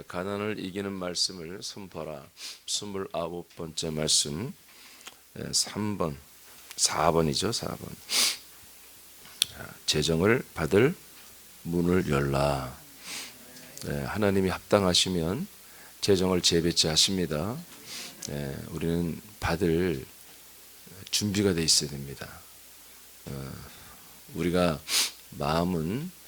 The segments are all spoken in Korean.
자, 가난을 이기는 말씀을 선포하라. 29번째 말씀 3번 4번이죠. 4번. 재정을 받을 문을 열라. 하나님이 합당하시면 재정을 재배치 하십니다. 우리는 받을 준비가 돼 있어야 됩니다. 우리가 마음은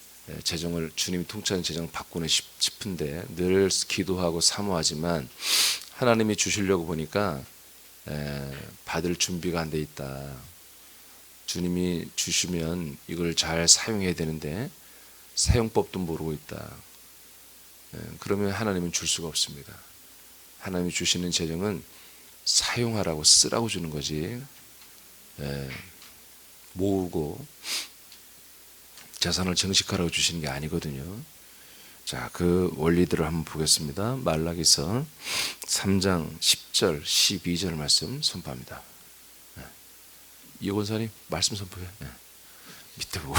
재정을 주님이 통치하는 재정을 받고는 싶은데 늘 기도하고 사모하지만 하나님이 주시려고 보니까 받을 준비가 안 돼 있다. 주님이 주시면 이걸 잘 사용해야 되는데 사용법도 모르고 있다. 그러면 하나님은 줄 수가 없습니다. 하나님이 주시는 재정은 사용하라고 쓰라고 주는 거지 모으고 자산을 증식하라고 주시는 게 아니거든요. 자, 그 원리들을 한번 보겠습니다. 말라기서 3장 10절 12절 말씀 선포합니다. 이건사님 말씀 선포해. 밑에 보고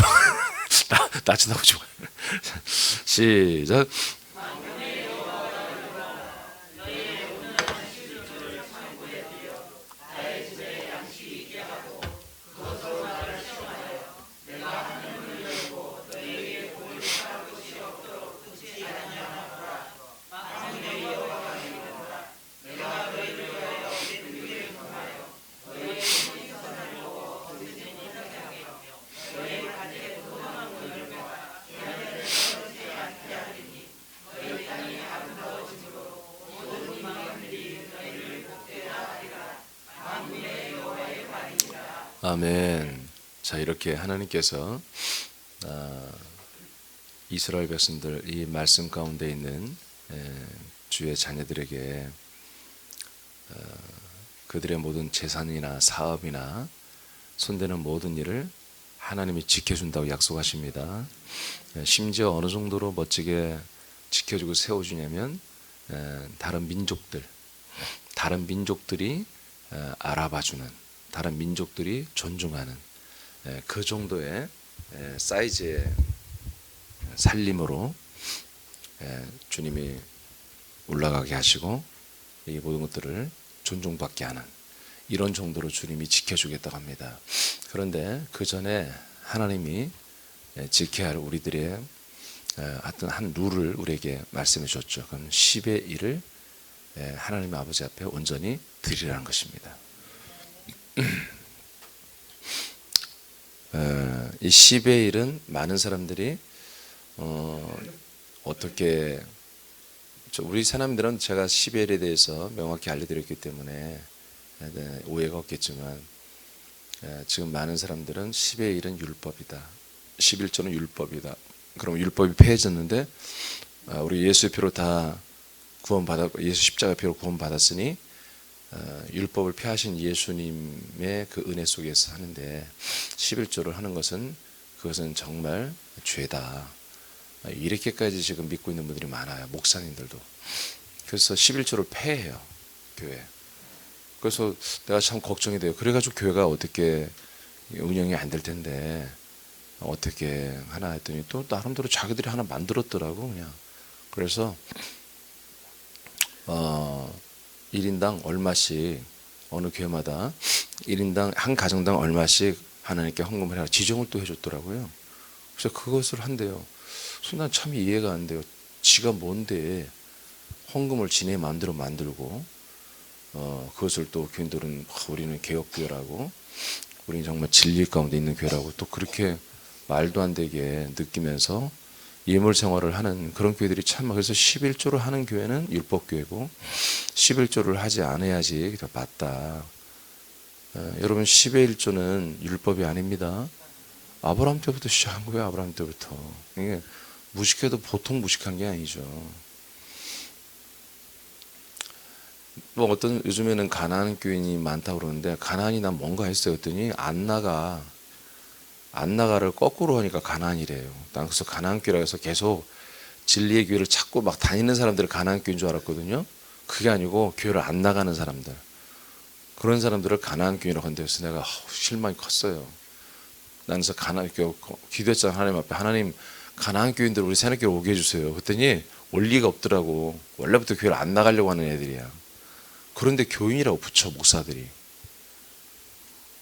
나 쳐다보고 죽어. 시작. 아멘. 자, 이렇게 하나님께서 이스라엘 백성들 이 말씀 가운데 있는 주의 자녀들에게 그들의 모든 재산이나 사업이나 손대는 모든 일을 하나님이 지켜준다고 약속하십니다. 심지어 어느 정도로 멋지게 지켜주고 세워주냐면 다른 민족들이 알아봐주는, 다른 민족들이 존중하는 그 정도의 사이즈의 살림으로 주님이 올라가게 하시고 이 모든 것들을 존중받게 하는 이런 정도로 주님이 지켜주겠다고 합니다. 그런데 그 전에 하나님이 지켜야 할 우리들의 어떤 한 룰을 우리에게 말씀해 줬죠. 그건 10의 1을 하나님 아버지 앞에 온전히 드리라는 것입니다. 이 10의 1은 많은 사람들이 어떻게 우리 사람들은 제가 10의 1에 대해서 명확히 알려드렸기 때문에 오해가 없겠지만 지금 많은 사람들은 10의 1은 율법이다. 11조는 율법이다. 그럼 율법이 폐해졌는데 우리 예수의 피로 다 구원받았고 예수 십자가 피로 구원받았으니 율법을 폐하신 예수님의 그 은혜 속에서 하는데 11조를 하는 그것은 정말 죄다. 이렇게까지 지금 믿고 있는 분들이 많아요. 목사님들도. 그래서 11조를 폐해요. 교회. 그래서 내가 참 걱정이 돼요. 그래가지고 교회가 어떻게 운영이 안 될 텐데 어떻게 하나 했더니 또 나름대로 자기들이 하나 만들었더라고 그냥. 그래서 1인당 얼마씩 어느 교회마다 1인당 한 가정당 얼마씩 하나님께 헌금을 해라 지정을 또 해줬더라고요. 그래서 그것을 한대요. 그래서 난 참 이해가 안 돼요. 지가 뭔데 헌금을 지네 마음대로 만들고 그것을 또 교인들은 우리는 개혁교회라고 우리는 정말 진리 가운데 있는 교회라고 또 그렇게 말도 안 되게 느끼면서 예물 생활을 하는 그런 교회들이 참 많아요. 그래서 11조를 하는 교회는 율법교회고 11조를 하지 않아야지 맞다. 여러분 10의 1조는 율법이 아닙니다. 아브라함 때부터 시작한 거예요. 아브라함 때부터. 이게 무식해도 보통 무식한 게 아니죠. 뭐 어떤 요즘에는 가나안 교인이 많다고 그러는데 가나안이 난 뭔가 했어요. 그랬더니 안나가를 거꾸로 하니까 가나안이래요. 난 그래서 가나안교회라고 해서 계속 진리의 교회를 찾고 막 다니는 사람들을 가나안교회인 줄 알았거든요. 그게 아니고 교회를 안 나가는 사람들, 그런 사람들을 가나안교회라고 한대요. 그래서 내가 실망이 컸어요. 나는 그래서 기도했잖아. 하나님 앞에. 하나님 가나안교인들 우리 새내교회 오게 해주세요. 그랬더니 올 리가 없더라고. 원래부터 교회를 안 나가려고 하는 애들이야. 그런데 교인이라고 붙여, 목사들이.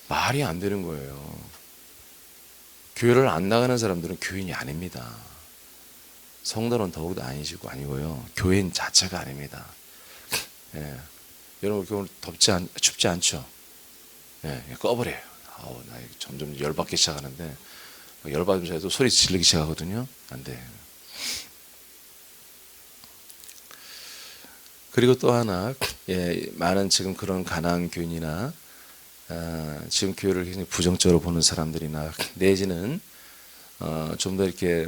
말이 안 되는 거예요. 교회를 안 나가는 사람들은 교인이 아닙니다. 성도는 더욱도 아니고요. 교인 자체가 아닙니다. 예. 여러분 오늘 춥지 않죠? 예, 꺼버려요. 나 점점 열받기 시작하는데 열받으면서 해도 소리 지르기 시작하거든요. 안 돼. 그리고 또 하나, 많은 지금 그런 가난한 교인이나 지금 교회를 굉장히 부정적으로 보는 사람들이나 내지는 좀 더 이렇게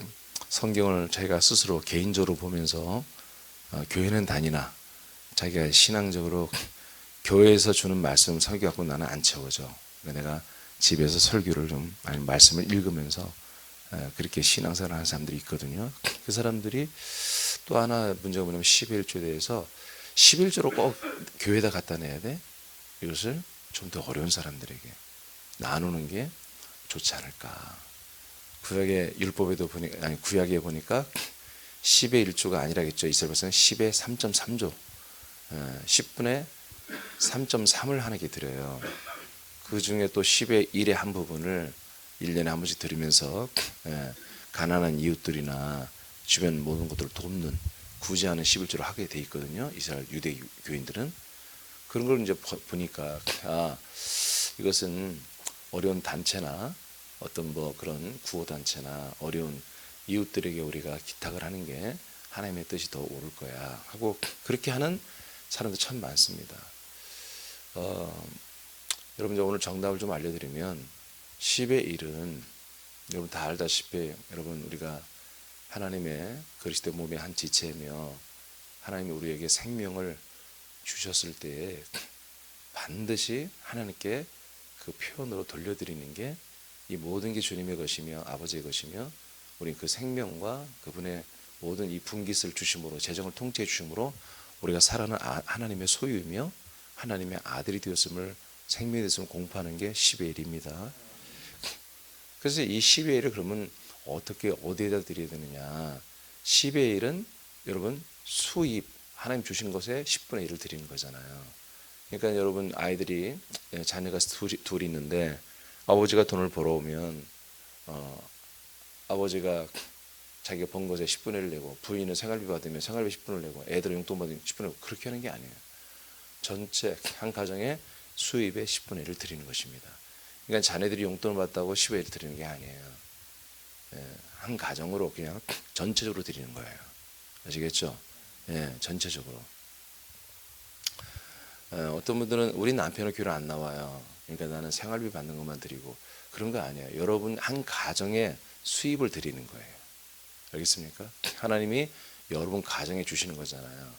성경을 자기가 스스로 개인적으로 보면서 교회는 다니나 자기가 신앙적으로 교회에서 주는 말씀 설교 갖고 나는 안 채워져. 그러니까 내가 집에서 설교를 좀 아니면 말씀을 읽으면서 그렇게 신앙생활을 하는 사람들이 있거든요. 그 사람들이 또 하나 문제가 뭐냐면 11조에 대해서 11조로 꼭 교회에다 갖다 내야 돼. 이것을 좀 더 어려운 사람들에게 나누는 게 좋지 않을까. 구약의 율법에도 보니까 아니 구약에 보니까 10의 1조가 아니라겠죠. 이스라엘 백성은 10의 3.3조 10분의 3.3을 하나님께 드려요. 그 중에 또 10의 1의 한 부분을 1년에 한 번씩 드리면서 가난한 이웃들이나 주변 모든 것들을 돕는 구제하는 11조를 하게 돼 있거든요. 이스라엘 유대 교인들은. 그런 걸 이제 보니까 이것은 어려운 단체나 어떤 뭐 그런 구호 단체나 어려운 이웃들에게 우리가 기탁을 하는 게 하나님의 뜻이 더 옳을 거야 하고 그렇게 하는 사람들 참 많습니다. 여러분 오늘 정답을 좀 알려드리면 10의 1은 여러분 다 알다시피 여러분 우리가 하나님의 그리스도의 몸의 한 지체이며 하나님이 우리에게 생명을 주셨을 때에 반드시 하나님께 그 표현으로 돌려드리는 게 이 모든 게 주님의 것이며 아버지의 것이며 우리 그 생명과 그분의 모든 이 분깃을 주심으로 재정을 통치해 주심으로 우리가 살아는 하나님의 소유이며 하나님의 아들이 되었음을 생명이 되었음을 공포하는 게 10의 1입니다. 그래서 이 10의 1을 그러면 어떻게 어디에다 드려야 되느냐. 10의 1은 여러분 수입 하나님 주신 것에 10분의 1을 드리는 거잖아요. 그러니까 여러분 아이들이 자녀가 둘이 있는데 아버지가 돈을 벌어오면 아버지가 자기가 번 것에 10분의 1을 내고 부인은 생활비 받으면 생활비 10분을 내고 애들은 용돈 받으면 10분을 내고 그렇게 하는 게 아니에요. 전체 한 가정의 수입의 10분의 1을 드리는 것입니다. 그러니까 자녀들이 용돈을 받다고 10의 1을 드리는 게 아니에요. 한 가정으로 그냥 전체적으로 드리는 거예요. 아시겠죠? 전체적으로. 어떤 분들은 우리 남편은 교회를 안 나와요. 그러니까 나는 생활비 받는 것만 드리고 그런 거 아니에요. 여러분 한 가정에 수입을 드리는 거예요. 알겠습니까? 하나님이 여러분 가정에 주시는 거잖아요.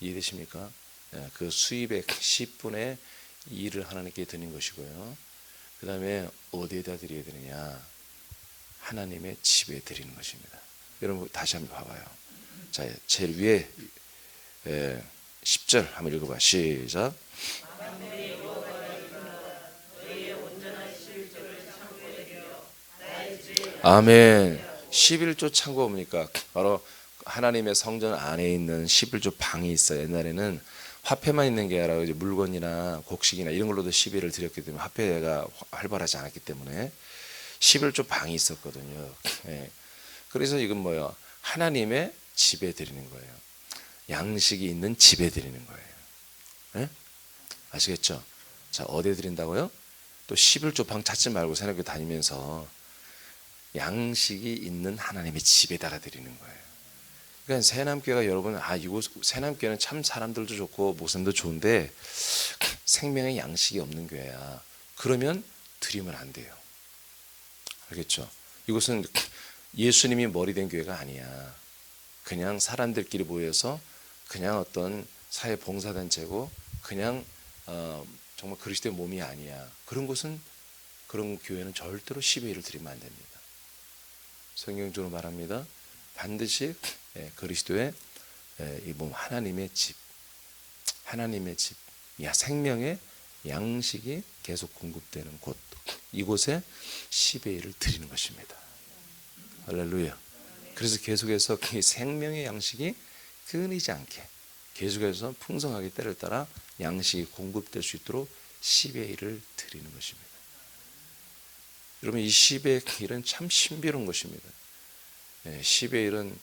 이해되십니까? 그 수입의 10분의 2를 하나님께 드리는 것이고요. 그 다음에 어디에다 드려야 되느냐? 하나님의 집에 드리는 것입니다. 여러분 다시 한번 봐봐요. 자, 제일 위에 10절 한번 읽어봐. 시작. 아멘. 11조 창고가 뭡니까? 바로 하나님의 성전 안에 있는 11조 방이 있어요. 옛날에는 화폐만 있는 게 아니라 이제 물건이나 곡식이나 이런 걸로도 11을 드렸기 때문에 화폐가 활발하지 않았기 때문에 11조 방이 있었거든요. 그래서 이건 뭐예요? 하나님의 집에 드리는 거예요. 양식이 있는 집에 드리는 거예요. 아시겠죠? 자, 어디에 드린다고요? 또 11조 방 찾지 말고 새벽에 다니면서 양식이 있는 하나님의 집에다가 드리는 거예요. 그러니까 새남교회가 여러분 이곳 새남교회는 참 사람들도 좋고 목사님도 좋은데 생명의 양식이 없는 교회야. 그러면 드리면 안 돼요. 알겠죠? 이곳은 예수님이 머리 된 교회가 아니야. 그냥 사람들끼리 모여서 그냥 어떤 사회 봉사단체고 그냥 정말 그리스도의 몸이 아니야. 그런 곳은 그런 교회는 절대로 10의 1을 드리면 안 됩니다. 성경적으로 말합니다. 반드시 그리스도의 이 몸 하나님의 집, 하나님의 집, 생명의 양식이 계속 공급되는 곳, 이곳에 10의 1을 드리는 것입니다. 할렐루야. 그래서 계속해서 이 생명의 양식이 끊이지 않게 계속해서 풍성하게 때를 따라 양식이 공급될 수 있도록 10의 1을 드리는 것입니다. 여러분, 이 10의 1은 참 신비로운 것입니다. 10의 1은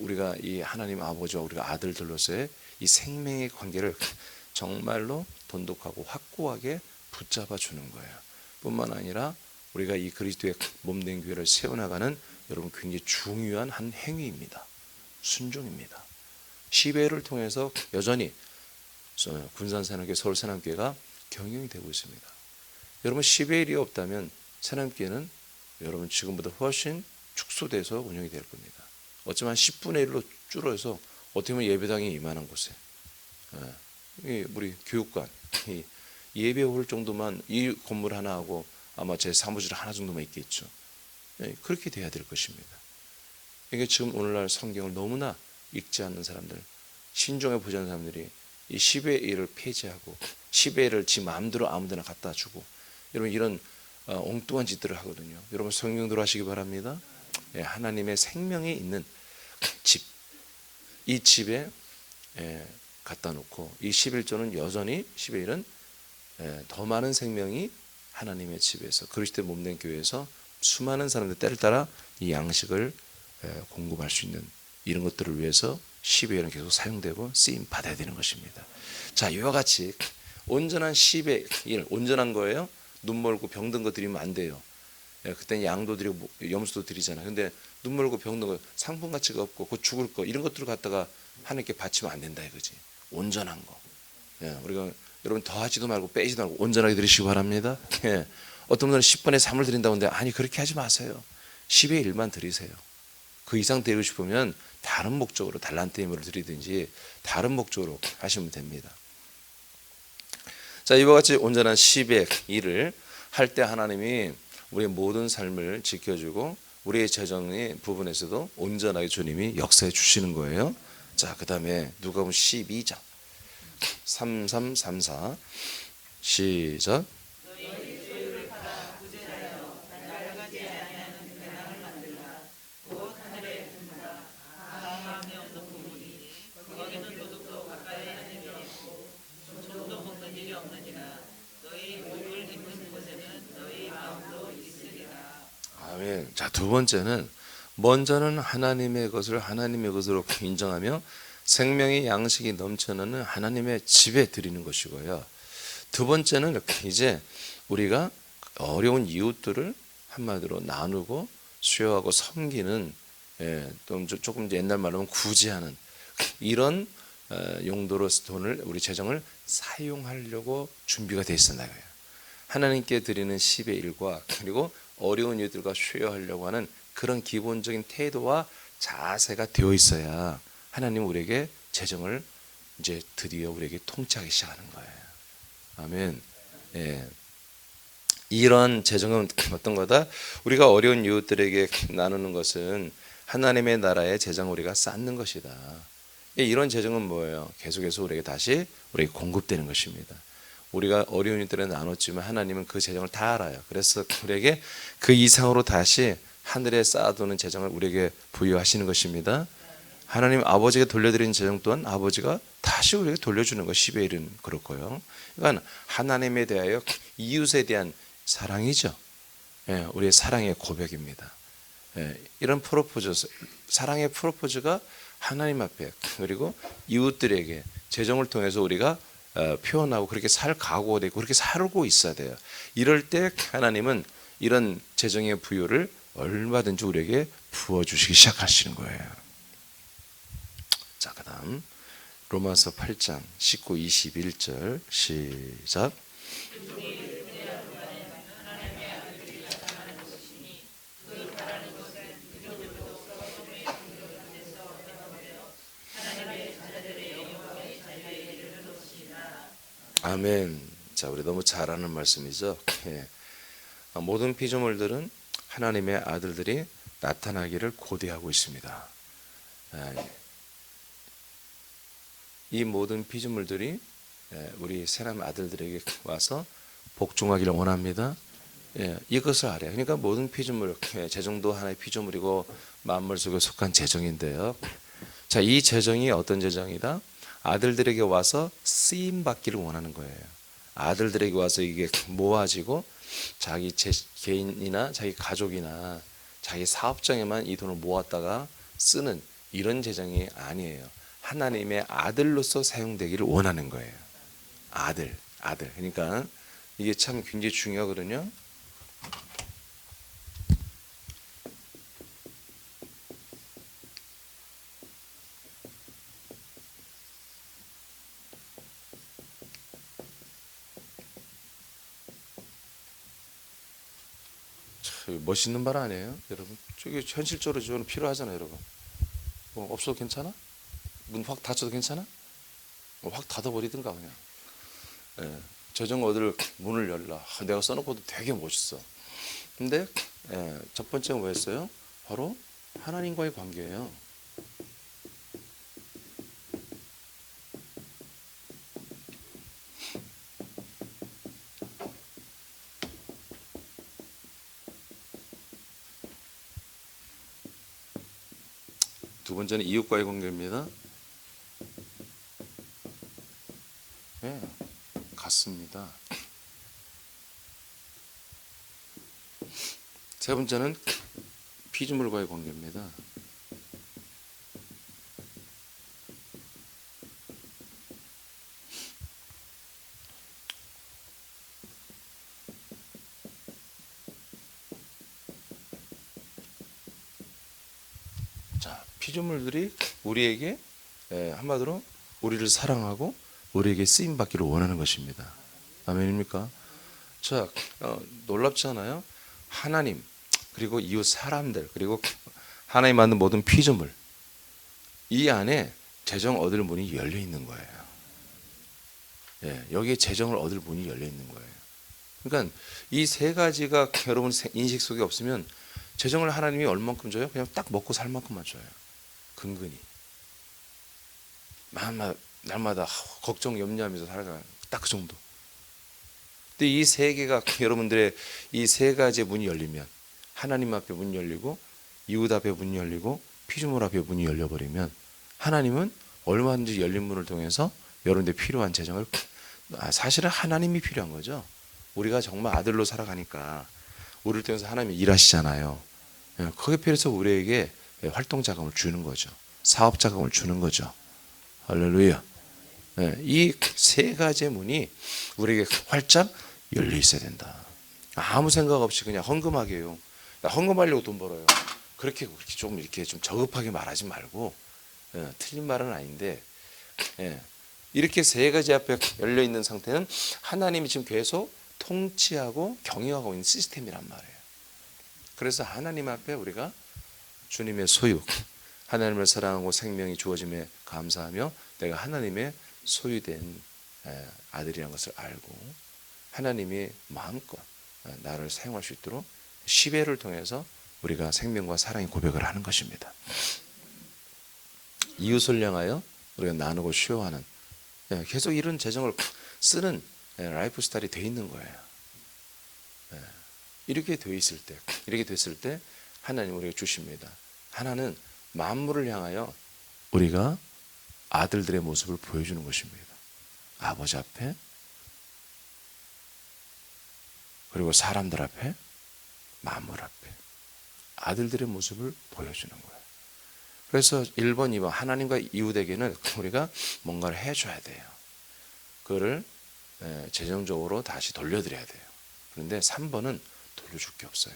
우리가 이 하나님 아버지와 우리가 아들들로서의 이 생명의 관계를 정말로 돈독하고 확고하게 붙잡아 주는 거예요. 뿐만 아니라 우리가 이 그리스도의 몸된 교회를 세워나가는 여러분 굉장히 중요한 한 행위입니다. 순종입니다. 10의 1을 통해서 여전히 군산사남교회, 서울사남교회가 경영이 되고 있습니다. 여러분, 10의 1이 없다면 사남교회는 여러분 지금보다 훨씬 축소돼서 운영이 될 겁니다. 어쩌면 10분의 1로 줄어서 어떻게 보면 예배당이 이만한 곳에 우리 교육관 예배홀 정도만 이 건물 하나 하고 아마 제 사무실 하나 정도만 있겠죠. 그렇게 돼야 될 것입니다. 이게 지금 오늘날 성경을 너무나 읽지 않는 사람들, 신종에 보지 않는 사람들이 이 10의 1을 폐지하고 10의 1을 지 마음대로 아무데나 갖다 주고 여러분 이런 엉뚱한 짓들을 하거든요. 여러분 성경대로 하시기 바랍니다. 하나님의 생명이 있는 집, 이 집에 갖다 놓고 이 11조는 여전히 10의 1은 더 많은 생명이 하나님의 집에서 그리스도의 몸된 교회에서 수많은 사람들 때를 따라 이 양식을 공급할 수 있는 이런 것들을 위해서 10의 1은 계속 사용되고 쓰임 받아야 되는 것입니다. 자, 이와 같이 온전한 10의 1, 온전한 거예요. 눈 멀고 병든 거 드리면 안 돼요. 그때는 양도 드리고 염소도 드리잖아요. 근데 눈 멀고 병든 거 상품 가치가 없고 곧 죽을 거 이런 것들을 갖다가 하나님께 바치면 안 된다 이거지. 온전한 거. 우리가 여러분 더하지도 말고 빼지도 말고 온전하게 드리시기 바랍니다. 어떤 분들은 10분의 3을 드린다고 하는데 아니 그렇게 하지 마세요. 10의 1만 드리세요. 그 이상 드리고 싶으면 다른 목적으로 달란트 예물을 드리든지 다른 목적으로 하시면 됩니다. 자, 이와 같이 온전한 10의 1을 할 때 하나님이 우리의 모든 삶을 지켜주고 우리의 재정의 부분에서도 온전하게 주님이 역사해 주시는 거예요. 자, 그 다음에 누가복음 12장 3334 시작. 아멘. 자, 두 번째는 먼저는 하나님의 것으로 인정하며 생명의 양식이 넘쳐나는 하나님의 집에 드리는 것이고요. 두 번째는 이제 우리가 어려운 이웃들을 한마디로 나누고 수여하고 섬기는 또 조금 옛날 말로 하면 구제하는 이런 용도로 돈을 우리 재정을 사용하려고 준비가 되어 있었나 봐요. 하나님께 드리는 10의 1과 그리고 어려운 이들과 수여하려고 하는 그런 기본적인 태도와 자세가 되어 있어야 하나님 우리에게 재정을 이제 드디어 우리에게 통치하기 시작하는 거예요. 아멘. 이런 재정은 어떤 거다? 우리가 어려운 이웃들에게 나누는 것은 하나님의 나라의 재정을 우리가 쌓는 것이다. 이런 재정은 뭐예요? 계속해서 우리에게 다시 우리에게 공급되는 것입니다. 우리가 어려운 일들에 나눴지만 하나님은 그 재정을 다 알아요. 그래서 우리에게 그 이상으로 다시 하늘에 쌓아두는 재정을 우리에게 부여하시는 것입니다. 하나님 아버지가 돌려드린 재정 또한 아버지가 다시 우리에게 돌려주는 것 10의 1은 그렇고요. 그러니까 하나님에 대하여 이웃에 대한 사랑이죠. 우리의 사랑의 고백입니다. 이런 프로포즈, 사랑의 프로포즈가 하나님 앞에 그리고 이웃들에게 재정을 통해서 우리가 표현하고 그렇게 살 각오가 되고 그렇게 살고 있어야 돼요. 이럴 때 하나님은 이런 재정의 부여를 얼마든지 우리에게 부어주시기 시작하시는 거예요. 자, 그 다음 로마서 8장 19, 21절 시작. 아멘. 자, 우리 너무 잘 아는 말씀이죠. 모든 피조물들은 하나님의 아들들이 나타나기를 고대하고 있습니다. 이 모든 피조물들이 우리 사람 아들들에게 와서 복종하기를 원합니다. 이것을 알아요. 그러니까 모든 피조물, 재정도 하나의 피조물이고 만물 속에 속한 재정인데요. 자, 이 재정이 어떤 재정이다? 아들들에게 와서 쓰임 받기를 원하는 거예요. 아들들에게 와서 이게 모아지고 자기 개인이나 자기 가족이나 자기 사업장에만 이 돈을 모았다가 쓰는 이런 재정이 아니에요. 하나님의 아들로서 사용되기를 원하는 거예요. 아들. 그러니까 이게 참 굉장히 중요하거든요. 멋있는 말 아니에요, 여러분? 저게 현실적으로 좀 필요하잖아요, 여러분. 없어도 괜찮아? 문 확 닫혀도 괜찮아? 확 닫아버리든가 그냥. 예, 저정 어디를 문을 열라. 내가 써놓고도 되게 멋있어. 근데 첫 번째는 뭐였어요? 바로 하나님과의 관계예요. 두 번째는 이웃과의 관계입니다. 예, 같습니다. 세 번째는 피조물과의 관계입니다. 자, 피조물들이 우리에게 한마디로 우리를 사랑하고 우리에게 쓰임 받기를 원하는 것입니다. 아멘입니까? 자, 놀랍지 않아요? 하나님 그리고 이웃 사람들 그리고 하나님 만든 모든 피조물 이 안에 재정 얻을 문이 열려 있는 거예요. 예, 여기에 재정을 얻을 문이 열려 있는 거예요. 그러니까 이 세 가지가 여러분 인식 속에 없으면 재정을 하나님이 얼만큼 줘요? 그냥 딱 먹고 살 만큼만 줘요. 근근히 날마다 걱정 염려하면서 살아가는 딱 그 정도. 근데 이 세 개가 여러분들의 이 세 가지의 문이 열리면 하나님 앞에 문이 열리고 이웃 앞에 문이 열리고 피조물 앞에 문이 열려버리면 하나님은 얼마든지 열린 문을 통해서 여러분들 필요한 재정을 사실은 하나님이 필요한 거죠. 우리가 정말 아들로 살아가니까 우리를 통해서 하나님이 일하시잖아요. 그게 필요해서 우리에게 활동 자금을 주는 거죠. 사업 자금을 주는 거죠. 할렐루야. 이 세 가지의 문이 우리에게 활짝 열려 있어야 된다. 아무 생각 없이 그냥 헌금하게요. 헌금하려고 돈 벌어요. 그렇게 조금 이렇게 좀 저급하게 말하지 말고 틀린 말은 아닌데 이렇게 세 가지 앞에 열려 있는 상태는 하나님이 지금 계속 통치하고 경영하고 있는 시스템이란 말이에요. 그래서 하나님 앞에 우리가 주님의 소유, 하나님을 사랑하고 생명이 주어짐에 감사하며 내가 하나님의 소유된 아들이라는 것을 알고 하나님이 마음껏 나를 사용할 수 있도록 시배를 통해서 우리가 생명과 사랑의 고백을 하는 것입니다. 이웃을 향하여 우리가 나누고 쉬어하는 계속 이런 재정을 쓰는 라이프 스타일이 되어 있는 거예요. 이렇게 되어 있을 때, 이렇게 됐을 때 하나님 우리가 주십니다. 하나는 만물을 향하여 우리가 아들들의 모습을 보여주는 것입니다. 아버지 앞에 그리고 사람들 앞에 만물 앞에 아들들의 모습을 보여주는 거예요. 그래서 1번, 2번 하나님과 이웃에게는 우리가 뭔가를 해줘야 돼요. 그거를 재정적으로 다시 돌려드려야 돼요. 그런데 3번은 돌려줄 게 없어요.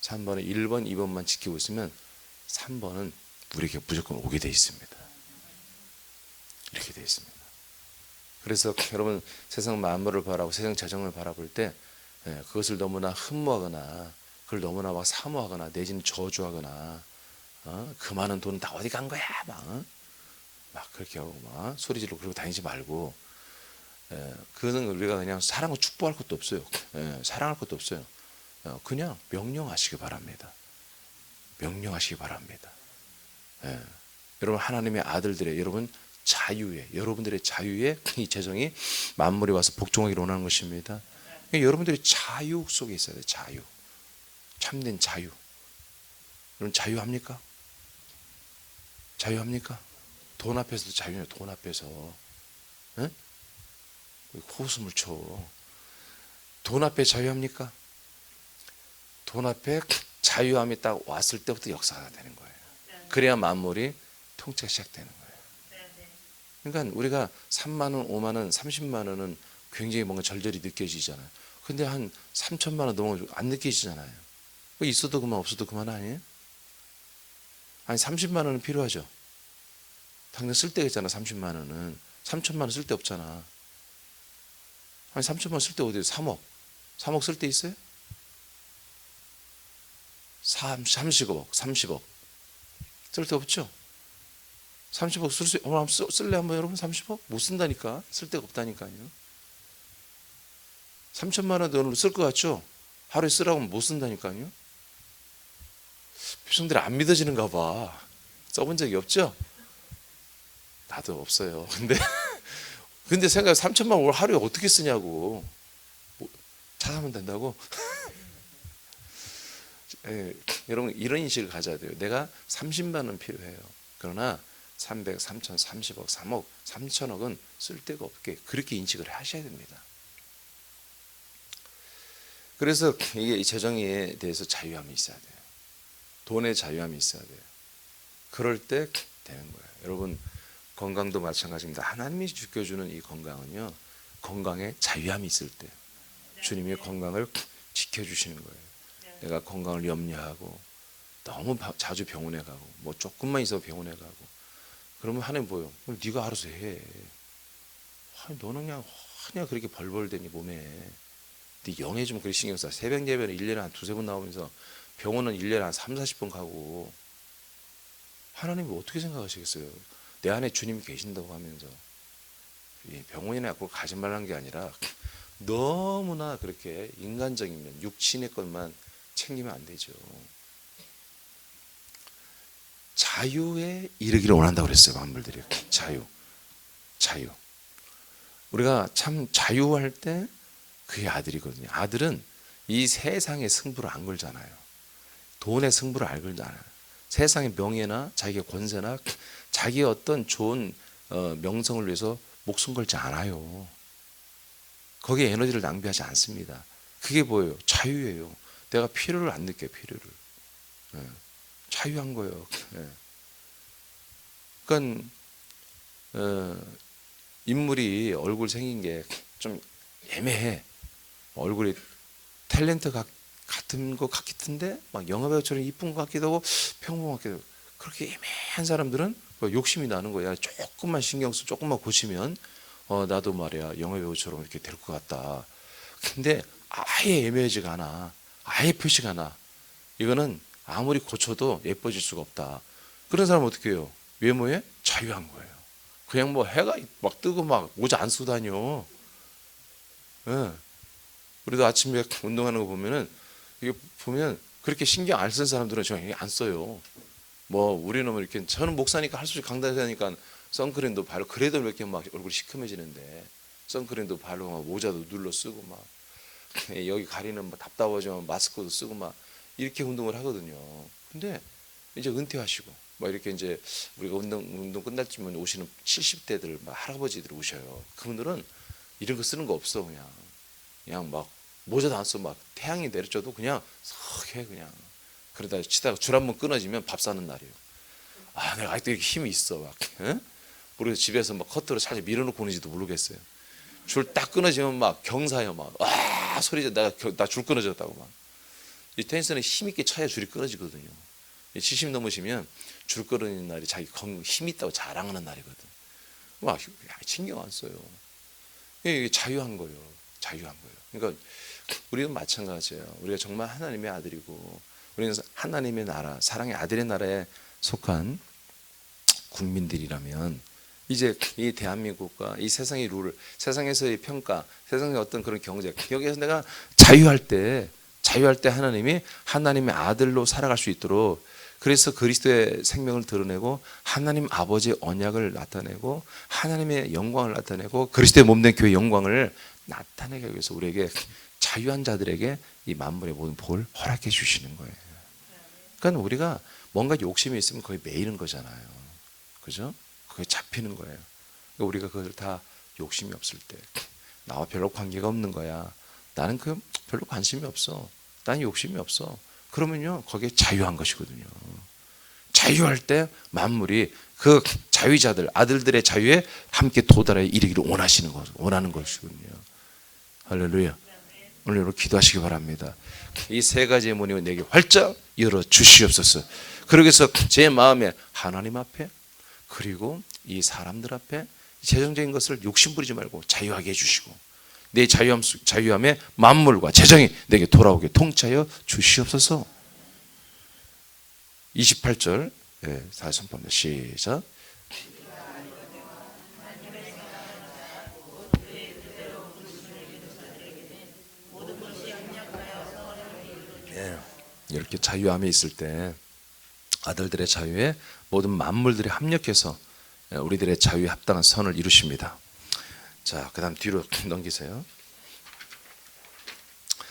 3번은 1번, 2번만 지키고 있으면 3번은 우리에게 무조건 오게 돼 있습니다. 이렇게 돼 있습니다. 그래서 여러분 세상 만물을 바라고 세상 재정을 바라볼 때 그것을 너무나 흠모하거나 그걸 너무나 막 사모하거나 내지는 저주하거나 그 많은 돈은 다 어디 간 거야 막 그렇게 하고 막 소리 지르고 그러고 다니지 말고 그거는 우리가 그냥 사랑을 축복할 것도 없어요. 사랑할 것도 없어요. 그냥 명령하시기 바랍니다. 명령하시기 바랍니다. 여러분 하나님의 아들들의 여러분 자유에 여러분들의 자유에 이 재정이 만물이 와서 복종하기를 원하는 것입니다. 여러분들이 자유 속에 있어야 돼요. 자유, 참된 자유. 여러분 자유합니까? 자유합니까? 돈 앞에서도 자유해요. 돈 앞에서. 에? 호흡을 쳐. 돈 앞에 자유합니까? 돈 앞에 자유함이 딱 왔을 때부터 역사가 되는 거예요. 그래야 만물이 통치가 시작되는 거예요. 그러니까 우리가 3만 원, 5만 원, 30만 원은 굉장히 뭔가 절절히 느껴지잖아요. 근데 한 3천만 원 넘어가면 안 느껴지잖아요. 있어도 그만 없어도 그만 아니에요? 아니 30만 원은 필요하죠. 당장 쓸 데가 있잖아. 30만 원은 3천만 원 쓸 데 없잖아. 아니 3천만 원 쓸 데 어디에 3억 쓸 데 있어요? 30억 쓸 데 없죠. 30억 쓸래 한번 여러분? 30억? 못 쓴다니까. 쓸 데가 없다니까요. 3천만 원 돈으로 쓸 것 같죠? 하루에 쓰라고 하면 못 쓴다니까요. 백성들이 안 믿어지는가 봐. 써본 적이 없죠? 나도 없어요. 근데 생각해 3천만 원 하루에 어떻게 쓰냐고. 차 사면 된다고? 예, 여러분 이런 인식을 가져야 돼요. 내가 30만 원 필요해요. 그러나 300, 3천, 30억, 3억, 3천억은 쓸 데가 없게 그렇게 인식을 하셔야 됩니다. 그래서 이게 재정에 대해서 자유함이 있어야 돼요. 돈의 자유함이 있어야 돼요. 그럴 때 되는 거예요. 여러분 건강도 마찬가지입니다. 하나님이 지켜주는 이 건강은요, 건강에 자유함이 있을 때 주님이 건강을 지켜주시는 거예요. 내가 건강을 염려하고 너무 자주 병원에 가고 뭐 조금만 있어 병원에 가고 그러면 하나님 뭐요? 네가 알아서 해. 아니, 너는 그냥 그렇게 벌벌대니 몸에. 네 영에 좀 그렇게 신경 써. 새벽 예배는 1년에 한 두세 번 나오면서 병원은 1년에 한 3, 40번 가고. 하나님이 어떻게 생각하시겠어요? 내 안에 주님이 계신다고 하면서 병원이나 꼭 가지 말라는 게 아니라 너무나 그렇게 인간적인 면, 육신의 것만 챙기면 안 되죠. 자유에 이르기를 원한다고 그랬어요. 만물들이. 자유. 우리가 참 자유할 때 그게 아들이거든요. 아들은 이 세상의 승부를 안 걸잖아요. 돈의 승부를 안 걸잖아요. 세상의 명예나 자기의 권세나 자기의 어떤 좋은 명성을 위해서 목숨 걸지 않아요. 거기에 에너지를 낭비하지 않습니다. 그게 뭐예요? 자유예요. 내가 필요를 안 느껴요. 필요를. 자유한 거예요. 그러니까 인물이 얼굴 생긴 게 좀 애매해. 얼굴이 탤런트 같은 것 같긴데 막 영화배우처럼 이쁜 것 같기도 하고 평범한 것 같기도 하고 그렇게 애매한 사람들은 욕심이 나는 거야. 조금만 신경 쓰고 조금만 고치면 나도 말이야 영화배우처럼 이렇게 될 것 같다. 근데 아예 애매하지가 않아. 아예 표시가 나. 이거는 아무리 고쳐도 예뻐질 수가 없다. 그런 사람은 어떻게 해요? 외모에 자유한 거예요. 그냥 뭐 해가 막 뜨고 막 모자 안 쓰고 다녀. 예. 우리도 아침에 운동하는 거 보면은 이게 보면 그렇게 신경 안 쓴 사람들은 전혀 안 써요. 뭐 우리는 이렇게 저는 목사니까 할 수 있이 강단하니까 선크림도 바르고 그래도 이렇게 막 얼굴이 시커매지는데 선크림도 바르고 막 모자도 눌러 쓰고 막 여기 가리는 뭐 답답하지만 마스크도 쓰고 막 이렇게 운동을 하거든요. 근데 이제 은퇴하시고 막 이렇게 이제 우리가 운동 끝날 쯤 오시는 70대들 막 할아버지들 오셔요. 그분들은 이런 거 쓰는 거 없어. 그냥 막 모자도 안 써. 막 태양이 내려져도 그냥 석 해 그냥. 그러다 치다가 줄 한번 끊어지면 밥 사는 날이에요. 아, 내가 아직도 이렇게 힘이 있어. 막. 우리 집에서 막 커트로 살짝 밀어놓고 오는지도 모르겠어요. 줄 딱 끊어지면 막 경사요. 막 와 소리져. 나 줄 끊어졌다고 막. 이 테니스는 힘 있게 차야 줄이 끊어지거든요. 70 넘으시면 줄 끊어지는 날이 자기 힘 있다고 자랑하는 날이거든. 막 신경 안 써요. 이게 자유한 거예요. 자유한 거예요. 그러니까 우리는 마찬가지예요. 우리가 정말 하나님의 아들이고 우리는 하나님의 나라, 사랑의 아들의 나라에 속한 국민들이라면 이제 이 대한민국과 이 세상의 룰, 세상에서의 평가, 세상의 어떤 그런 경제 여기에서 내가 자유할 때 하나님이 하나님의 아들로 살아갈 수 있도록 그래서 그리스도의 생명을 드러내고 하나님 아버지의 언약을 나타내고 하나님의 영광을 나타내고 그리스도의 몸된 교회의 영광을 나타내기 위해서 우리에게 자유한 자들에게 이 만물의 모든 복을 허락해 주시는 거예요. 그러니까 우리가 뭔가 욕심이 있으면 거의 매이는 거잖아요. 그죠? 그게 잡히는 거예요. 그러니까 우리가 그걸 다 욕심이 없을 때, 나와 별로 관계가 없는 거야. 나는 그 별로 관심이 없어. 난 욕심이 없어. 그러면요, 거기에 자유한 것이거든요. 자유할 때 만물이 그 자유자들, 아들들의 자유에 함께 도달해 이르기를 원하는 것이거든요. 할렐루야. 오늘 여러분 기도하시기 바랍니다. 이 세 가지의 문이 내게 활짝 열어 주시옵소서. 그러기 위해서 제 마음에 하나님 앞에, 그리고 이 사람들 앞에 재정적인 것을 욕심 부리지 말고 자유하게 해주시고, 내 자유함에 만물과 재정이 내게 돌아오게 통치하여 주시옵소서. 28절 다시 한번 시작. 이렇게 자유함에 있을 때 아들들의 자유에 모든 만물들이 합력해서 우리들의 자유에 합당한 선을 이루십니다. 자, 그 다음 뒤로 넘기세요.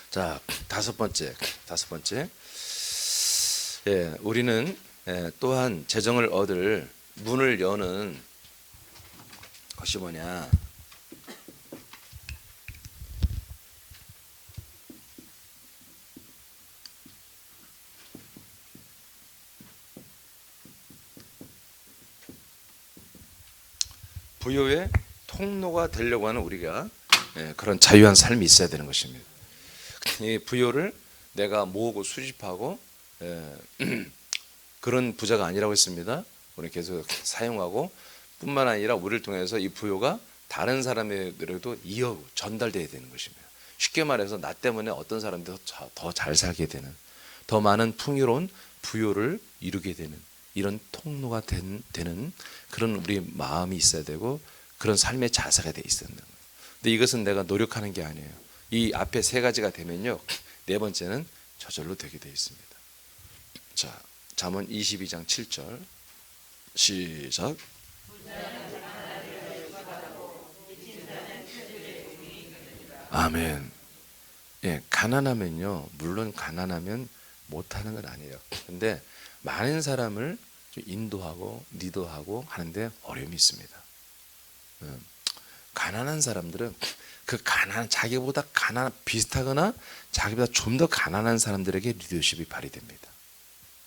자, 다섯 번째. 우리는 또한 재정을 얻을 문을 여는 것이 뭐냐? 부여의 통로가 되려고 하는 우리가 그런 자유한 삶이 있어야 되는 것입니다. 이 부여를 내가 모으고 수집하고 그런 부자가 아니라고 했습니다. 우리 계속 사용하고 뿐만 아니라 우리를 통해서 이 부여가 다른 사람에게도 전달돼야 되는 것입니다. 쉽게 말해서 나 때문에 어떤 사람들이 더 잘 살게 되는, 더 많은 풍요로운 부여를 이루게 되는 이런 통로가 되는 그런 우리 마음이 있어야 되고, 그런 삶의 자세가 돼 있어야 된다는 거예요. 근데 이것은 내가 노력하는 게 아니에요. 이 앞에 세 가지가 되면요, 네 번째는 저절로 되게 돼 있습니다. 자, 잠언 22장 7절 시작. 아멘. 가난하면요, 물론 가난하면 못하는 건 아니에요. 근데 많은 사람을 좀 인도하고 리더하고 하는데 어려움이 있습니다. 가난한 사람들은 자기보다 비슷하거나 자기보다 좀 더 가난한 사람들에게 리더십이 발휘됩니다.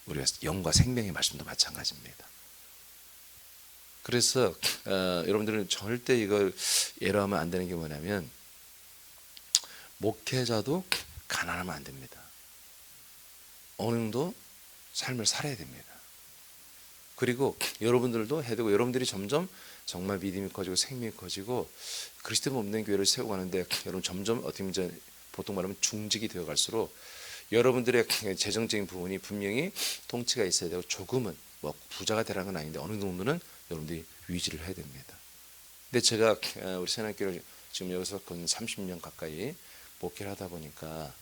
우리가 영과 생명의 말씀도 마찬가지입니다. 그래서 여러분들은 절대 이걸 예로하면 안 되는 게 뭐냐면, 목회자도 가난하면 안 됩니다. 어느 정도 삶을 살아야 됩니다. 그리고 여러분들도 해야 되고, 여러분들이 점점 정말 믿음이 커지고 생명이 커지고 그리스도 없는 교회를 세우고 가는데, 여러분 점점 어떻게 보면 보통 말하면 중직이 되어 갈수록 여러분들의 재정적인 부분이 분명히 통치가 있어야 되고, 조금은 뭐 부자가 되라는 건 아닌데 어느 정도는 여러분들이 유지를 해야 됩니다. 근데 제가 우리 새날교회를 지금 여기서 건 30년 가까이 목회를 하다 보니까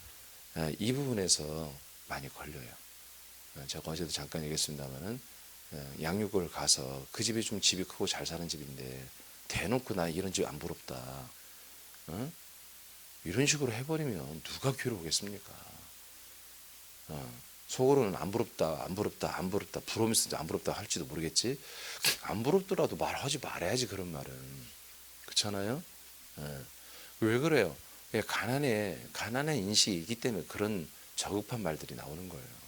이 부분에서 많이 걸려요. 제가 어제도 잠깐 얘기했습니다만은, 양육을 가서 그 집이 좀 집이 크고 잘 사는 집인데 대놓고 나 이런 집 안 부럽다, 이런 식으로 해버리면 누가 교회를 오겠습니까? 속으로는 안 부럽다 부러우면서 안 부럽다 할지도 모르겠지. 안 부럽더라도 말하지 말아야지, 그런 말은. 그렇잖아요. 왜 그래요? 가난의 인식이 있기 때문에 그런 저급한 말들이 나오는 거예요.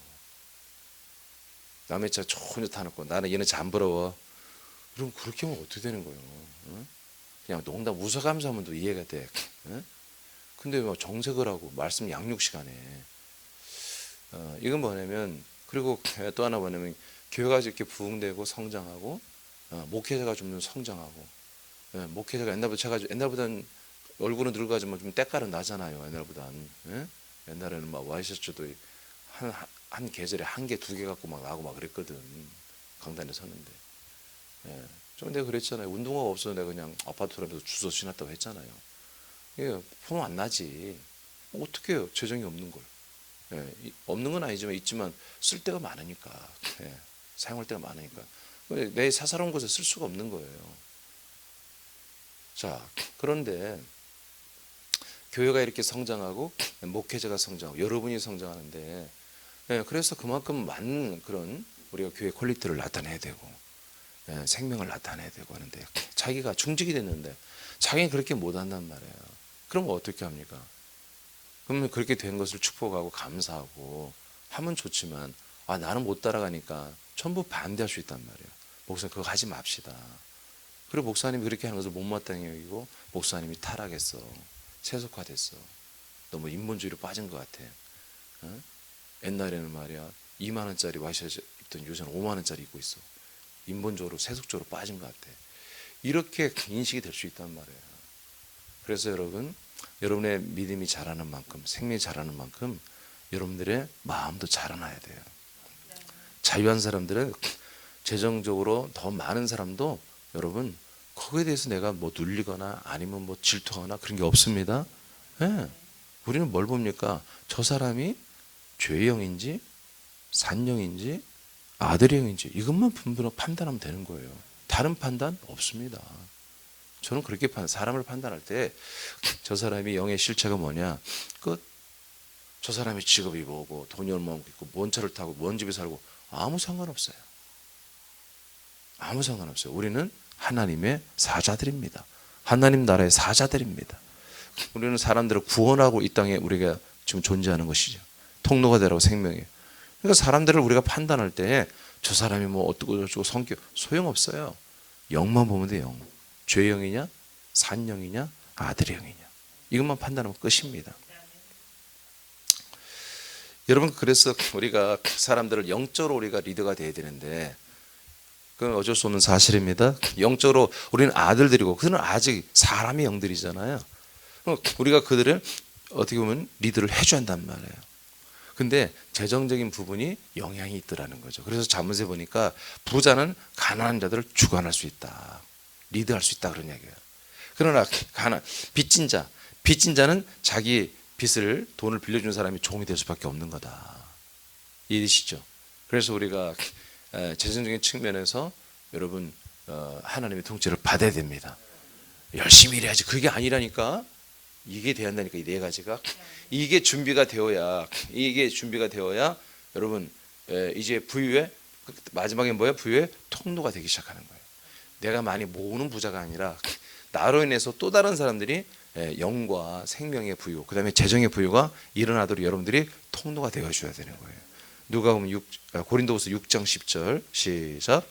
남의 차 좋은 차 타놓고 나는 얘는 차 안 부러워. 그럼 그렇게 하면 어떻게 되는 거예요? 그냥 농담 웃어가면서 하면 또 이해가 돼. 근데 뭐 정색을 하고 말씀 양육 시간에 이건 뭐냐면, 그리고 또 하나 뭐냐면, 교회가 이렇게 부흥되고 성장하고 목회자가 좀 성장하고, 목회자가 옛날보다는 얼굴은 늙어가지고 좀 때깔은 나잖아요. 옛날보다는. 옛날에는 막 와이셔츠도 한 계절에 한 개, 두 개 갖고 막 나고 막 그랬거든. 강단에 섰는데. 좀 내가 그랬잖아요. 운동화가 없어서 내가 그냥 아파트 사람에서 주워 신었다고 했잖아요. 폼 안 나지. 어떻게 해요? 재정이 없는 걸. 없는 건 아니지만 있지만 쓸 데가 많으니까, 사용할 데가 많으니까 내 사사로운 곳에 쓸 수가 없는 거예요. 자, 그런데 교회가 이렇게 성장하고 목회자가 성장하고 여러분이 성장하는데, 예, 그래서 그만큼 많은 그런 우리가 교회 퀄리티를 나타내야 되고, 예, 생명을 나타내야 되고 하는데, 자기가 중직이 됐는데 자기는 그렇게 못한단 말이에요. 그럼 어떻게 합니까? 그러면 그렇게 된 것을 축복하고 감사하고 하면 좋지만, 나는 못 따라가니까 전부 반대할 수 있단 말이에요. 목사님 그거 하지 맙시다. 그리고 목사님이 그렇게 하는 것을 못마땅히 여기고 목사님이 타락했어, 세속화됐어, 너무 인본주의로 빠진 것 같아. 어? 옛날에는 말이야 2만 원짜리 와이셔츠 입던 요새는 5만 원짜리 입고 있어. 인본적으로 세속적으로 빠진 것 같아. 이렇게 인식이 될 수 있단 말이에요. 그래서 여러분, 여러분의 믿음이 자라는 만큼, 생명이 자라는 만큼 여러분들의 마음도 자라나야 돼요. 자유한 사람들은 재정적으로 더 많은 사람도 여러분 거기에 대해서 내가 뭐 눌리거나 아니면 뭐 질투하거나 그런 게 없습니다. 네. 우리는 뭘 봅니까? 저 사람이 죄의 영인지 산영인지 아들의 영인지 이것만 판단하면 되는 거예요. 다른 판단 없습니다. 저는 그렇게 사람을 판단할 때 저 사람이 영의 실체가 뭐냐, 저 사람의 직업이 뭐고 돈이 얼마 있고 뭔 차를 타고 뭔 집에 살고 아무 상관없어요. 아무 상관없어요. 우리는 하나님의 사자들입니다. 하나님 나라의 사자들입니다. 우리는 사람들을 구원하고 이 땅에 우리가 지금 존재하는 것이죠. 통로가 되라고 생명이에요. 그러니까 사람들을 우리가 판단할 때 저 사람이 뭐 어떻고 저쩌고 성격 소용없어요. 영만 보면 돼요. 영. 죄의 영이냐 산영이냐 아들의 영이냐 이것만 판단하면 끝입니다. 여러분, 그래서 우리가 사람들을 영적으로 우리가 리더가 돼야 되는데 그건 어쩔 수 없는 사실입니다. 영적으로 우리는 아들들이고 그들은 아직 사람의 영들이잖아요. 우리가 그들을 어떻게 보면 리드를 해줘야 한단 말이에요. 근데 재정적인 부분이 영향이 있더라는 거죠. 그래서 자문세 보니까 부자는 가난한 자들을 주관할 수 있다, 리드할 수 있다 그런 얘기예요. 그러나 빚진 자는 자기 빚을 돈을 빌려주는 사람이 종이 될 수밖에 없는 거다. 이해되시죠? 그래서 우리가 재정적인 측면에서 여러분 하나님의 통치를 받아야 됩니다. 열심히 일해야지. 그게 아니라니까. 이게 돼야 한다니까. 이 네 가지가 이게 준비가 되어야 여러분 이제 부유의 마지막에 뭐야? 부유의 통로가 되기 시작하는 거예요. 내가 많이 모으는 부자가 아니라 나로 인해서 또 다른 사람들이 영과 생명의 부유, 그 다음에 재정의 부유가 일어나도록 여러분들이 통로가 되어줘야 되는 거예요. 누가 보면 고린도후서 6장 10절 시작.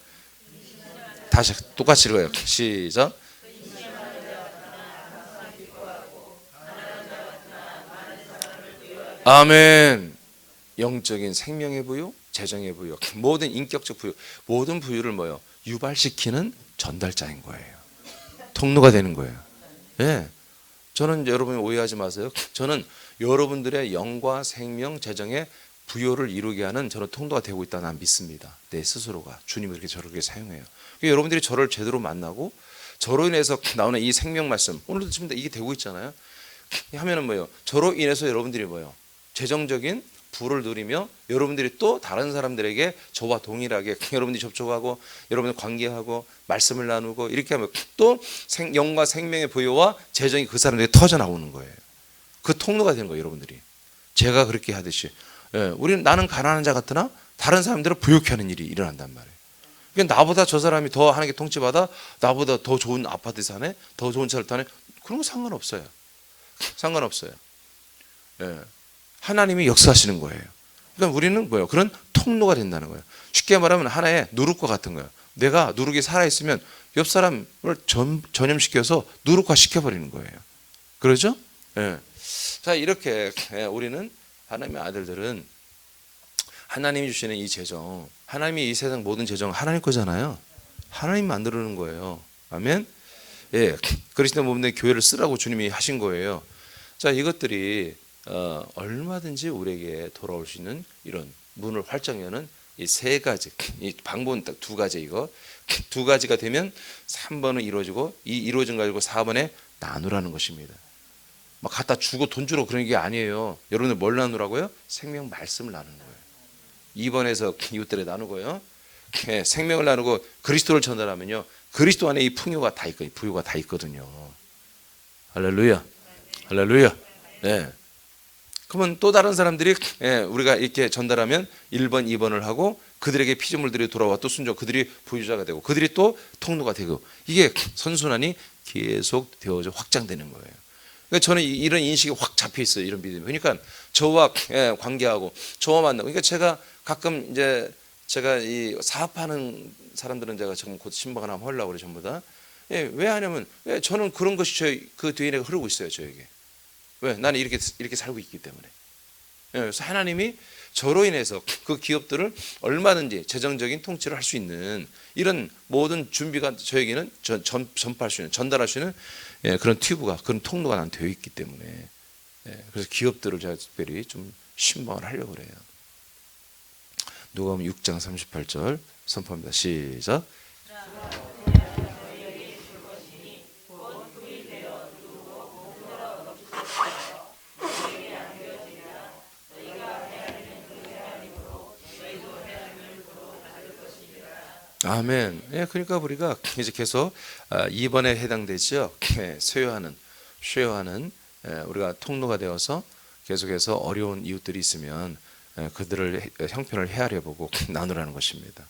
다시 똑같이 읽어요. 시작. 아멘. 영적인 생명의 부유, 재정의 부유, 모든 인격적 부유, 모든 부유를 뭐요? 유발시키는 전달자인 거예요. 통로가 되는 거예요. 예. 저는 여러분 오해하지 마세요. 저는 여러분들의 영과 생명, 재정의 부여를 이루게 하는 저는 통로가 되고 있다 난 믿습니다. 내 스스로가 주님이 그렇게 저를 그렇게 사용해요. 그러니까 여러분들이 저를 제대로 만나고 저로 인해서 나오는 이 생명 말씀 오늘도 지금 이게 되고 있잖아요. 하면은 뭐예요? 저로 인해서 여러분들이 뭐예요? 재정적인 부를 누리며 여러분들이 또 다른 사람들에게 저와 동일하게 여러분들이 접촉하고 여러분들 관계하고 말씀을 나누고 이렇게 하면 또 영과 생명의 부여와 재정이 그 사람들에게 터져 나오는 거예요. 그 통로가 되는 거예요. 여러분들이 제가 그렇게 하듯이 우리는 나는 가난한 자 같으나 다른 사람들을 부욕해 하는 일이 일어난단 말이에요. 그러니까 나보다 저 사람이 더 하나님께 통치받아 나보다 더 좋은 아파트 사네, 더 좋은 차를 타네, 그런 거 상관없어요. 상관없어요. 하나님이 역사하시는 거예요. 그러니까 우리는 뭐예요? 그런 통로가 된다는 거예요. 쉽게 말하면 하나의 누룩과 같은 거예요. 내가 누룩이 살아있으면 옆 사람을 전염시켜서 누룩화 시켜버리는 거예요. 그러죠? 자, 이렇게 우리는 하나님의 아들들은 하나님이 주시는 이 재정, 하나님이 이 세상 모든 재정 하나님 거잖아요. 하나님 만들어놓은 거예요. 아멘. 그리스도 몸된 교회를 쓰라고 주님이 하신 거예요. 자, 이것들이 얼마든지 우리에게 돌아올 수 있는 이런 문을 활짝 여는 이 세 가지, 이 방법은 딱 두 가지, 이거 두 가지가 되면 3번은 이루어지고 이 이루어진 가지고 4번에 나누라는 것입니다. 막 갖다 주고 돈 주러 그런 게 아니에요. 여러분들 뭘 나누라고요? 생명 말씀을 나누는 거예요. 2번에서 이웃들에 나누고요. 생명을 나누고 그리스도를 전달하면요, 그리스도 안에 이 풍요가 다 있고 부유가 다 있거든요. 할렐루야, 할렐루야. 그러면 또 다른 사람들이 우리가 이렇게 전달하면 1번, 2번을 하고 그들에게 피조물들이 돌아와 또 순종, 그들이 보유자가 되고 그들이 또 통로가 되고 이게 선순환이 계속 되어져 확장되는 거예요. 그러니까 저는 이런 인식이 확 잡혀 있어요. 이런 믿음이. 그러니까 저와 관계하고 저와 만나고. 그러니까 제가 가끔 이제 제가 이 사업하는 사람들은 제가 지금 곧 신방을 한번 하려고 그래 전부 다. 왜 하냐면 저는 그런 것이 그 뒤에 흐르고 있어요. 저에게. 왜? 나는 이렇게 살고 있기 때문에. 그래서 하나님이 저로 인해서 그 기업들을 얼마든지 재정적인 통치를 할 수 있는 이런 모든 준비가 저에게는 전파할 수 있는, 전달할 수 있는 그런 튜브가, 그런 통로가 난 되어 있기 때문에 그래서 기업들을 제가 특별히 좀 신방을 하려고 그래요. 누가복음 6장 38절 선포합니다. 시작. 아멘. 그러니까 우리가 이제 계속 2번에 해당되죠. 쉐어하는 우리가 통로가 되어서 계속해서 어려운 이웃들이 있으면 그들을 형편을 헤아려 보고 나누라는 것입니다.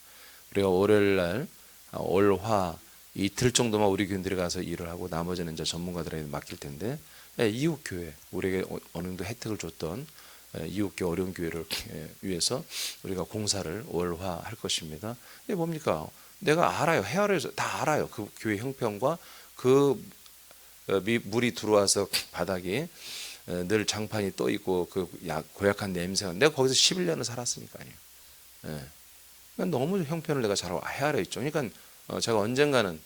우리가 월요일 날 월화 이틀 정도만 우리 교인들이 가서 일을 하고 나머지는 이제 전문가들에게 맡길 텐데 이웃 교회 우리에게 어느 정도 혜택을 줬던 이웃교 어려운 교회를 위해서 우리가 공사를 월화 할 것입니다. 이게 뭡니까? 내가 알아요. 헤아려서 다 알아요. 그 교회 형편과 그 물이 들어와서 바닥이 늘 장판이 떠 있고 그 고약한 냄새가 내가 거기서 11년을 살았으니까요. 그러니까 너무 형편을 내가 잘 헤아려 있죠. 그러니까 제가 언젠가는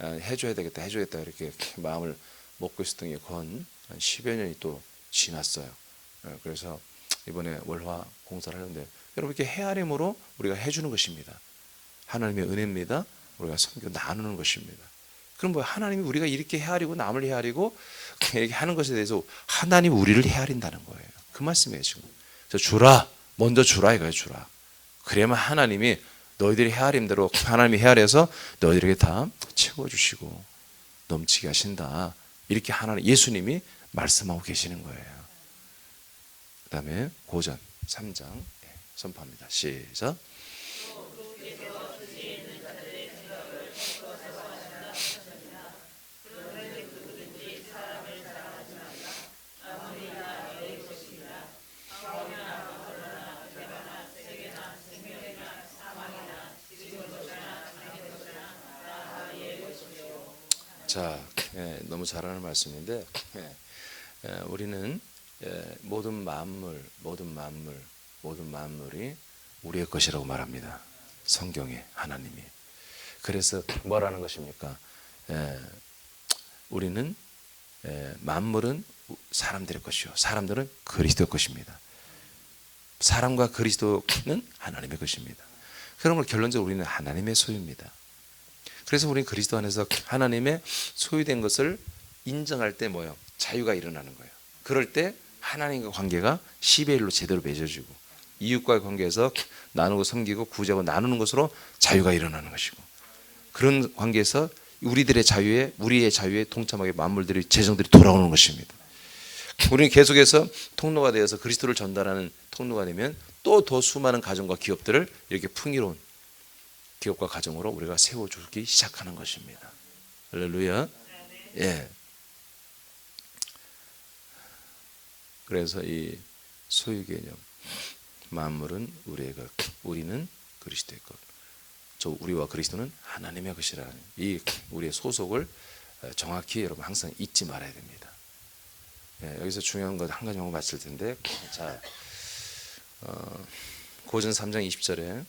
해줘야 되겠다 이렇게 마음을 먹고 있었던 게 건 10여 년이 또 지났어요. 그래서 이번에 월화 공사를 하는데 여러분 이렇게 헤아림으로 우리가 해주는 것입니다. 하나님의 은혜입니다. 우리가 섬겨 나누는 것입니다. 그럼 뭐 하나님이 우리가 이렇게 헤아리고 남을 헤아리고 이렇게 하는 것에 대해서 하나님 우리를 헤아린다는 거예요. 그 말씀이에요 지금. 주라 먼저 주라 이거예요. 주라. 그래야만 하나님이 너희들이 헤아림대로 하나님이 헤아려서 너희들에게 다 채워주시고 넘치게 하신다. 이렇게 하나님 예수님이 말씀하고 계시는 거예요. 그 다음에 고전 3장 선포합니다. 시작. 자, 너무 잘하는 말씀인데 우리는 모든 만물이 우리의 것이라고 말합니다. 성경에 하나님이. 그래서 뭐라는 것입니까? 우리는 만물은 사람들의 것이요, 사람들은 그리스도의 것입니다. 사람과 그리스도는 하나님의 것입니다. 그러므로 결론적으로 우리는 하나님의 소유입니다. 그래서 우리는 그리스도 안에서 하나님의 소유된 것을 인정할 때 뭐예요? 자유가 일어나는 거예요. 그럴 때 하나님과 관계가 10의 1로 제대로 맺어지고 이웃과의 관계에서 나누고 섬기고 구제하고 나누는 것으로 자유가 일어나는 것이고 그런 관계에서 우리의 자유에 동참하게 만물들이 재정들이 돌아오는 것입니다. 우리는 계속해서 통로가 되어서 그리스도를 전달하는 통로가 되면 또 더 수많은 가정과 기업들을 이렇게 풍요로운 기업과 가정으로 우리가 세워주기 시작하는 것입니다. 할렐루야. 예. 그래서 이 소유 개념, 만물은 우리의 것, 우리는 그리스도의 것. 우리와 그리스도는 하나님의 것이라는 이 우리의 소속을 정확히 여러분 항상 잊지 말아야 됩니다. 예, 여기서 중요한 것 한 가지만 봤을 텐데, 자, 고전 3장 20절에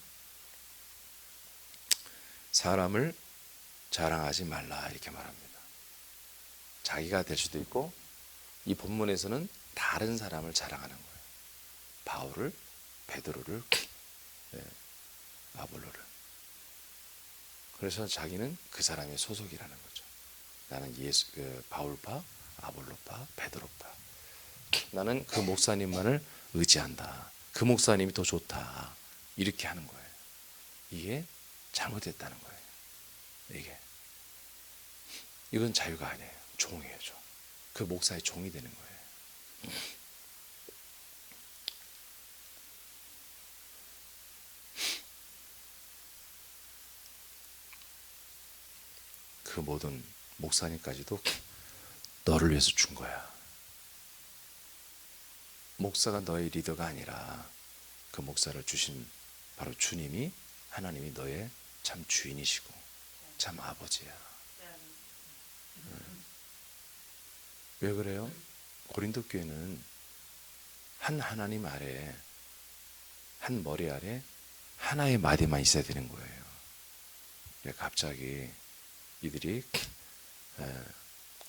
사람을 자랑하지 말라 이렇게 말합니다. 자기가 될 수도 있고 이 본문에서는 다른 사람을 자랑하는 거예요. 바울을, 베드로를, 아볼로를. 그래서 자기는 그 사람의 소속이라는 거죠. 나는 바울파, 아볼로파, 베드로파. 나는 그 목사님만을 의지한다. 그 목사님이 더 좋다. 이렇게 하는 거예요. 이게 잘못됐다는 거예요. 이건 자유가 아니에요. 종이에요. 종. 그 목사의 종이 되는 거예요. 그 모든 목사님까지도 너를 위해서 준 거야. 목사가 너의 리더가 아니라 그 목사를 주신 바로 주님이, 하나님이 너의 참 주인이시고 참 아버지야. 왜 그래요? 고린도 교회는 한 하나님 아래, 한 머리 아래 하나의 마디만 있어야 되는 거예요. 갑자기 이들이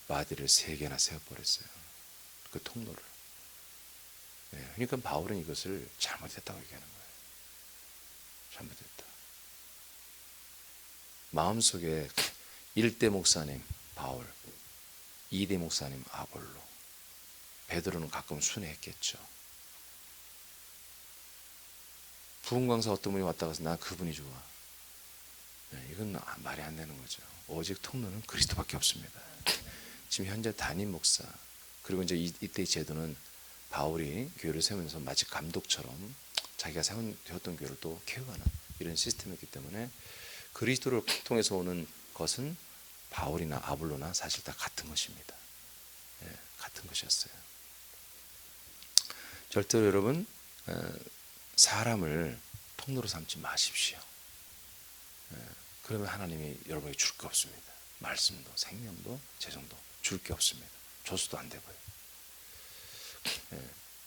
마디를 3개나 세워버렸어요. 그 통로를. 그러니까 바울은 이것을 잘못했다고 얘기하는 거예요. 잘못했다. 마음속에 1대 목사님 바울, 2대 목사님 아볼로, 베드로는 가끔 순회했겠죠. 부흥 강사 어떤 분이 왔다 가서 나 그분이 좋아. 이건 말이 안 되는 거죠. 오직 통로는 그리스도밖에 없습니다. 지금 현재 담임 목사, 그리고 이제 이때의 제도는 바울이 교회를 세우면서 마치 감독처럼 자기가 세웠던 교회를 또 케어하는 이런 시스템이었기 때문에 그리스도를 통해서 오는 것은 바울이나 아볼로나 사실 다 같은 것입니다. 같은 것이었어요. 절대로 여러분 사람을 통로로 삼지 마십시오. 그러면 하나님이 여러분에게 줄 게 없습니다. 말씀도 생명도 재정도 줄 게 없습니다. 조수도 안 되고요.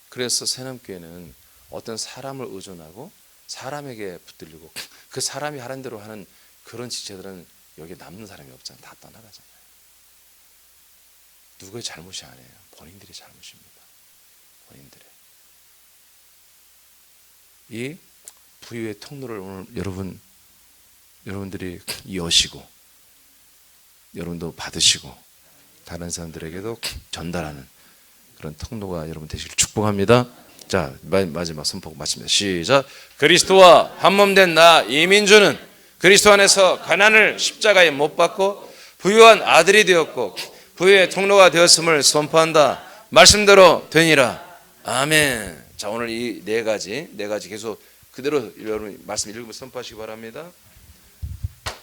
그래서 새남교회는 어떤 사람을 의존하고 사람에게 붙들리고 그 사람이 하는 대로 하는 그런 지체들은 여기에 남는 사람이 없잖아요. 다 떠나가잖아요. 누구의 잘못이 아니에요. 본인들의 잘못입니다. 본인들의. 이 부유의 통로를 오늘 여러분들이 여시고 여러분도 받으시고 다른 사람들에게도 전달하는 그런 통로가 여러분 되시길 축복합니다. 자, 마지막 선포 마칩니다. 시작. 그리스도와 한몸된 나 이민주는 그리스도 안에서 가난을 십자가에 못 박고 부유한 아들이 되었고 부유의 통로가 되었음을 선포한다. 말씀대로 되니라. 아멘. 자, 오늘 이 네 가지 계속 그대로 여러분 말씀 읽으면서 선포하시기 바랍니다.